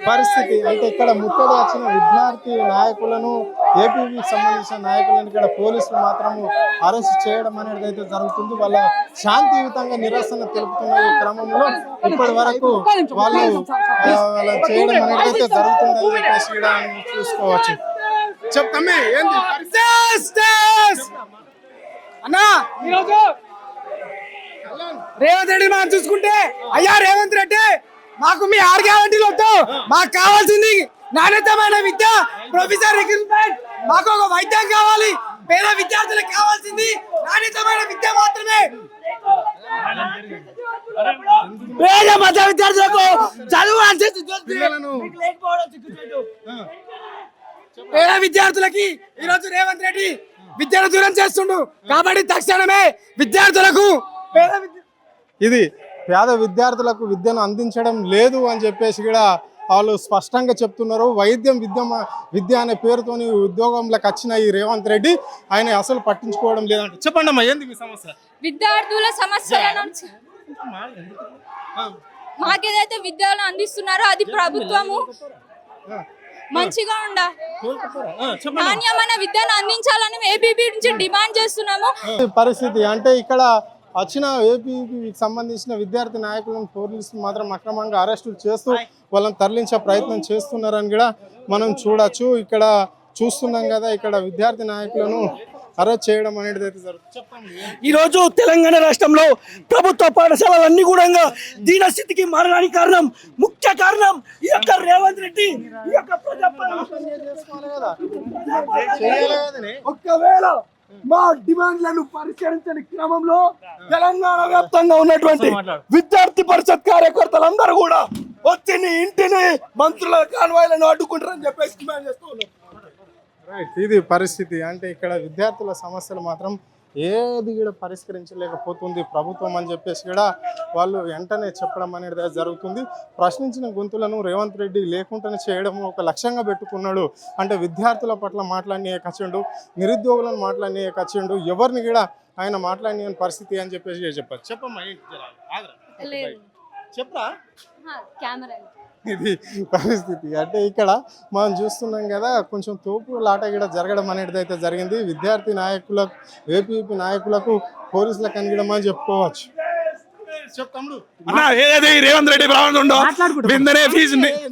పరిస్థితి అంటే ఇక్కడ ముట్టడి వచ్చిన విద్యార్థి నాయకులను ఏపీకి సంబంధించిన నాయకులను ఇక్కడ పోలీసులు మాత్రము అరెస్ట్ చేయడం అనేది అయితే జరుగుతుంది. వాళ్ళ శాంతియుతంగా నిరసన తెలుపుతున్న ఈ క్రమంలో ఇప్పటి వరకు వాళ్ళు చేయడం అనేది అయితే జరుగుతుందని చెప్పేసి ఇక్కడ చూసుకోవచ్చు. చెప్తామే ఏంటి అన్నా ఈరోజు రేవంత్ రెడ్డి మనం చూసుకుంటే, అయ్యా రేవంత్ రెడ్డి మాకు మీ 6 గ్యారెంటీలు వద్దు, మాకు కావాల్సింది నాణ్యతమైన విద్య, ప్రొఫెసర్ రిక్రూట్మెంట్, మాకు ఒక వైద్యం కావాలి, పేద విద్యార్థులకు కావాల్సింది నాణ్యతమైన విద్య మాత్రమే. పేద మధ్య విద్యార్థులకు చదువు పేద విద్యార్థులకి ఈరోజు రేవంత్ రెడ్డి విద్యను దూరం చేస్తుండు కాబట్టి తక్షణమే విద్యార్థులకు ఇది పేద విద్యార్థులకు విద్యను అందించడం లేదు అని చెప్పేసి కూడా వాళ్ళు స్పష్టంగా చెప్తున్నారు. విద్య అనే పేరుతోని ఉద్యోగంలోకి వచ్చిన ఈ రేవంత్ రెడ్డి ఆయన అసలు పట్టించుకోవడం లేదంట. చెప్పండి అమ్మా, ఏంది మీ సమస్య? విద్యార్థుల సమస్యలను మాకేదైతే విద్యను అందిస్తున్నారో అది ప్రభుత్వము మంచిగా నాణ్యమైన విద్యను అందించాలని ఏపీపీ నుంచి డిమాండ్ చేస్తున్నాము. పరిస్థితి అంటే ఇక్కడ వచ్చిన ఏపీకి సంబంధించిన విద్యార్థి నాయకులను పోలీసులు మాత్రం అక్రమంగా అరెస్టులు చేస్తూ వాళ్ళని తరలించే ప్రయత్నం చేస్తున్నారని కూడా మనం చూడొచ్చు. ఇక్కడ చూస్తున్నాం కదా, ఇక్కడ విద్యార్థి నాయకులను అరెస్ట్ చేయడం అనేది అయితే జరుగుతుంది. ఈ రోజు తెలంగాణ రాష్ట్రంలో ప్రభుత్వ పాఠశాలలన్నీ కూడా దీనస్థితికి మారడానికి ముఖ్య కారణం ఈ యొక్క రేవంత్ రెడ్డి ఈ యొక్క ఒకవేళ మా డిమాండ్లను పరిష్కరించని క్రమంలో తెలంగాణ వ్యాప్తంగా ఉన్నటువంటి విద్యార్థి పరిషత్ కార్యకర్తలందరూ కూడా వచ్చి ఇంటిని మంత్రుల కాన్వాయ్లను అడ్డుకుంటారని చెప్పేసి డిమాండ్ చేస్తూ ఉన్నారు. ఇది పరిస్థితి అంటే ఇక్కడ విద్యార్థుల సమస్యలు మాత్రం ఏది కూడా పరిష్కరించలేకపోతుంది ప్రభుత్వం అని చెప్పేసి కూడా వాళ్ళు వెంటనే చెప్పడం అనేది జరుగుతుంది. ప్రశ్నించిన గొంతులను రేవంత్ రెడ్డి లేకుండానే చేయడం ఒక లక్ష్యంగా పెట్టుకున్నాడు. అంటే విద్యార్థుల పట్ల మాట్లాడినే కచ్చిండు, నిరుద్యోగులను మాట్లాడినే కచ్చిండు, ఎవరిని కూడా ఆయన మాట్లాడిన పరిస్థితి అని చెప్పేసి చెప్పారు. చెప్పమ్మా, చెప్పరా ఇది పరిస్థితి అంటే ఇక్కడ మనం చూస్తున్నాం కదా, కొంచెం తోపులాట కూడా జరగడం అనేది అయితే జరిగింది. విద్యార్థి నాయకులకు ఏపీపీ నాయకులకు పోలీసులకు కనిగడం అని చెప్పుకోవచ్చు. ఏదైతే రేవంత్ రెడ్డి వెంటనే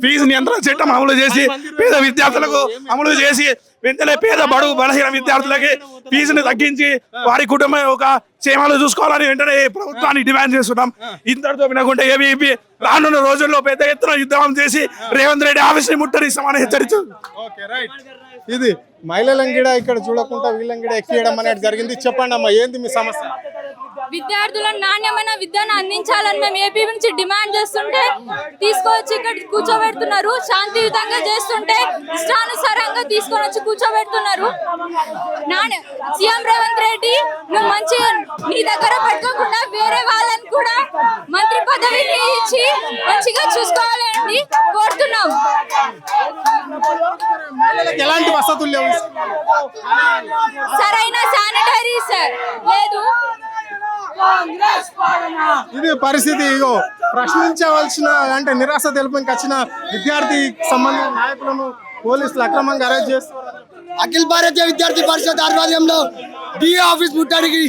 ఫీజు నియంత్రణ చట్టం అమలు చేసి పేద విద్యార్థులకు అమలు చేసి వెంటనే పేద బడుగు బలహీన విద్యార్థులకి ఫీజుని తగ్గించి వారి కుటుంబం ఒక క్షేమాలు చూసుకోవాలని వెంటనే ప్రభుత్వాన్ని డిమాండ్ చేస్తున్నాం. ఇంతటితో వినకుంటే ఏబీపీ రానున్న రోజుల్లో పెద్ద ఎత్తున యుద్ధం చేసి రేవంత్ రెడ్డి ఆఫీస్ ని ముట్టడిస్తామని హెచ్చరించారు. ఇది మహిళలను కూడా ఇక్కడ చూడకుండా వీళ్ళని కూడా ఎక్కియడం అనేది జరిగింది. చెప్పండి అమ్మా, ఏంది మీ సమస్య? విద్యార్థులను నాణ్యమైన విద్యను అందించాలని మేము ఏపీ నుంచి డిమాండ్ చేస్తుంటే తీసుకొచ్చి ఇక్కడ కూర్చోబెడుతున్నారు. శాంతియుతంగా చేస్తుంటే ఇష్టానుసారంగా తీసుకొని వచ్చి కూర్చోబెడుతున్నారు. సీఎం రేవంత్ రెడ్డి నువ్వు మంచిగా నీ దగ్గర పెట్టుకోకుండా వేరే వాళ్ళని కూడా మంత్రి పదవిని ఇచ్చి మంచిగా చూసుకోవాలని కోరుతున్నాం. ఎలాంటి వసతులు లేవు, సరైన శానిటరీస్ లేదు. ఇది పరిస్థితి. ఇగో ప్రశ్నించవలసిన అంటే నిరాశ తెలుపుకి వచ్చిన విద్యార్థి సంబంధించిన నాయకులను పోలీసులు అక్రమంగా అరెస్ట్ చేస్తున్నారు. అఖిల భారతీయ విద్యార్థి పరిషత్ ఆధ్వర్యంలో డిఏ ఆఫీస్ ముట్టడికి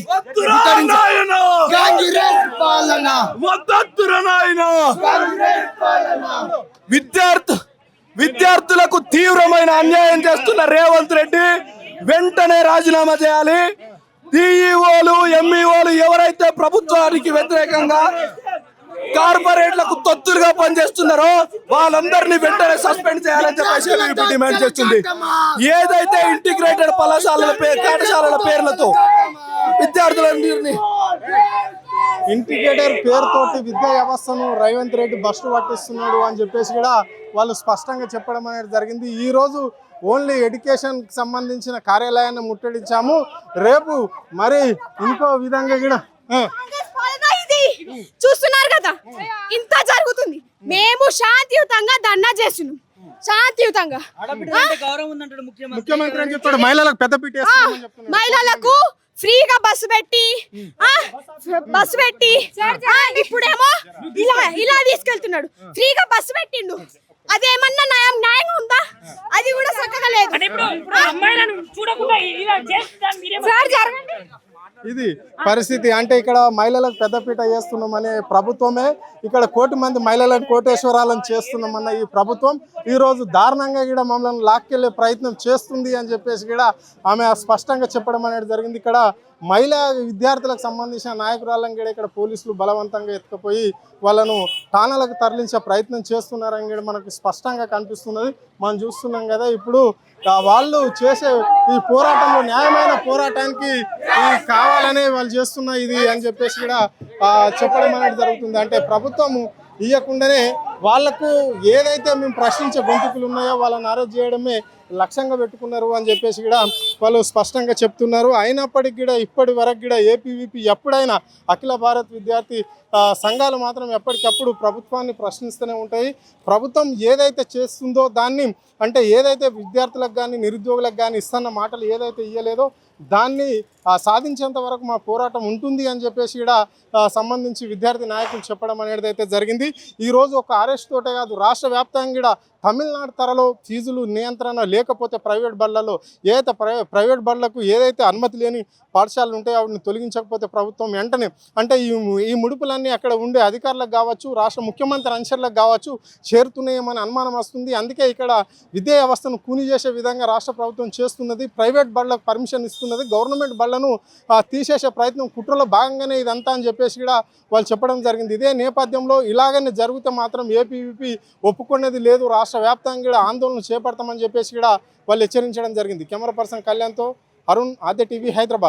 విద్యార్థులకు తీవ్రమైన అన్యాయం చేస్తున్న రేవంత్ రెడ్డి వెంటనే రాజీనామా చేయాలి. డిఈఓలు ఎంఈఓలు ఎవరైతే ప్రభుత్వానికి వ్యతిరేకంగా కార్పొరేట్లకు తొత్తులుగా పనిచేస్తున్నారో వాళ్ళందరినీ వెంటనే సస్పెండ్ చేయాలని చెప్పేసి డిమాండ్ చేస్తుంది. ఏదైతే ఇంటిగ్రేటెడ్ పాఠశాలల పేర్లతో విద్యార్థులందరినీ ఇంటిగ్రేటర్ పేరుతోటి విద్యా వ్యవస్థను రేవంత్ రెడ్డి బస్సు పట్టిస్తున్నాడు అని చెప్పేసి కూడా వాళ్ళు స్పష్టంగా చెప్పడం అనేది జరిగింది. ఈ రోజు ఓన్లీ ఎడ్యుకేషన్ సంబంధించిన కార్యాలయాన్ని ముట్టడించాము, రేపు మరి ఇంకో విధంగా కూడా చూస్తున్నారు కదా, ఇంత జరుగుతుంది. మేము శాంతియుతంగా ధర్నా చేస్తున్నాం. శాంతియుతంగా ముఖ్యమంత్రి అని చెప్తాడు. మహిళలకు పెద్దపీట మహిళలకు ఫ్రీగా బస్సు పెట్టి ఇప్పుడేమో ఇలా తీసుకెళ్తున్నాడు. ఫ్రీగా బస్సు పెట్టిండు. అదేమన్నా న్యాయంగా ఉందా? అది కూడా చక్కగా లేదు. సార్ జరగండి. ఇది పరిస్థితి. అంటే ఇక్కడ మహిళలకు పెద్దపీట వేస్తున్నామనే ప్రభుత్వమే ఇక్కడ కోటి మంది మహిళలను కోటేశ్వరాలను చేస్తున్నామన్న ఈ ప్రభుత్వం ఈ రోజు దారుణంగా కూడా మమ్మల్ని లాక్కెళ్లే ప్రయత్నం చేస్తుంది అని చెప్పేసి కూడా ఆమె స్పష్టంగా చెప్పడం అనేది జరిగింది. ఇక్కడ మహిళా విద్యార్థులకు సంబంధించిన నాయకురాలను కూడా ఇక్కడ పోలీసులు బలవంతంగా ఎత్తుకుపోయి వాళ్ళను ఠాణాలకు తరలించే ప్రయత్నం చేస్తున్నారని కూడా మనకు స్పష్టంగా కనిపిస్తున్నది. మనం చూస్తున్నాం కదా ఇప్పుడు వాళ్ళు చేసే ఈ పోరాటంలో న్యాయమైన పోరాటానికి కావాలనే వాళ్ళు చేస్తున్న ఇది అని చెప్పేసి కూడా చెప్పడం అనేది జరుగుతుంది. అంటే ప్రభుత్వము ఇవ్వకుండానే వాళ్లకు ఏదైతే మేము ప్రశ్నించే గొంతుకులు ఉన్నాయో వాళ్ళని అరెస్ట్ చేయడమే లక్ష్యంగా పెట్టుకున్నారు అని చెప్పేసి కూడా వాళ్ళు స్పష్టంగా చెప్తున్నారు. అయినప్పటికీ కూడా ఇప్పటి వరకు కూడా ఏపీవీపీ ఎప్పుడైనా అఖిల భారత్ విద్యార్థి సంఘాలు మాత్రం ఎప్పటికప్పుడు ప్రభుత్వాన్ని ప్రశ్నిస్తూనే ఉంటాయి. ప్రభుత్వం ఏదైతే చేస్తుందో దాన్ని అంటే ఏదైతే విద్యార్థులకు కానీ నిరుద్యోగులకు కానీ ఇస్తున్న మాటలు ఏదైతే ఇవ్వలేదో దాన్ని సాధించేంత వరకు మా పోరాటం ఉంటుంది అని చెప్పేసి కూడా సంబంధించి విద్యార్థి నాయకులు చెప్పడం అనేది అయితే జరిగింది. ఈరోజు ఒక అరెస్ట్ తోటే కాదు రాష్ట్ర వ్యాప్తంగా కూడా తమిళనాడు తరలో ఫీజులు నియంత్రణ లేకపోతే ప్రైవేట్ బళ్ళలో ఏదైతే ప్రైవేట్ బళ్ళకు ఏదైతే అనుమతి లేని పాఠశాలలు ఉంటాయో వాటిని తొలగించకపోతే ప్రభుత్వం వెంటనే అంటే ఈ ముడుపులన్నీ అక్కడ ఉండే అధికారులకు కావచ్చు రాష్ట్ర ముఖ్యమంత్రి అనుచరులకు కావచ్చు చేరుతున్నాయేమని అనుమానం వస్తుంది. అందుకే ఇక్కడ విద్యా వ్యవస్థను కూని చేసే విధంగా రాష్ట్ర ప్రభుత్వం చేస్తున్నది. ప్రైవేట్ బళ్ళకు పర్మిషన్ ఇస్తున్నది. గవర్నమెంట్ బళ్ళను తీసేసే ప్రయత్నం కుట్రలో భాగంగానే ఇదంతా అని చెప్పేసి కూడా వాళ్ళు చెప్పడం జరిగింది. ఇదే నేపథ్యంలో ఇలాగనే జరిగితే మాత్రం ఏపీవీపీ ఒప్పుకునేది లేదు. రాష్ట్ర వ్యాప్తంగా కూడా ఆందోళన చేపడతామని చెప్పేసి కూడా వాళ్ళు హెచ్చరించడం జరిగింది. కెమెరా పర్సన్ కళ్యాణ్తో అరుణ్, ఆద్య టీవీ, హైదరాబాద్.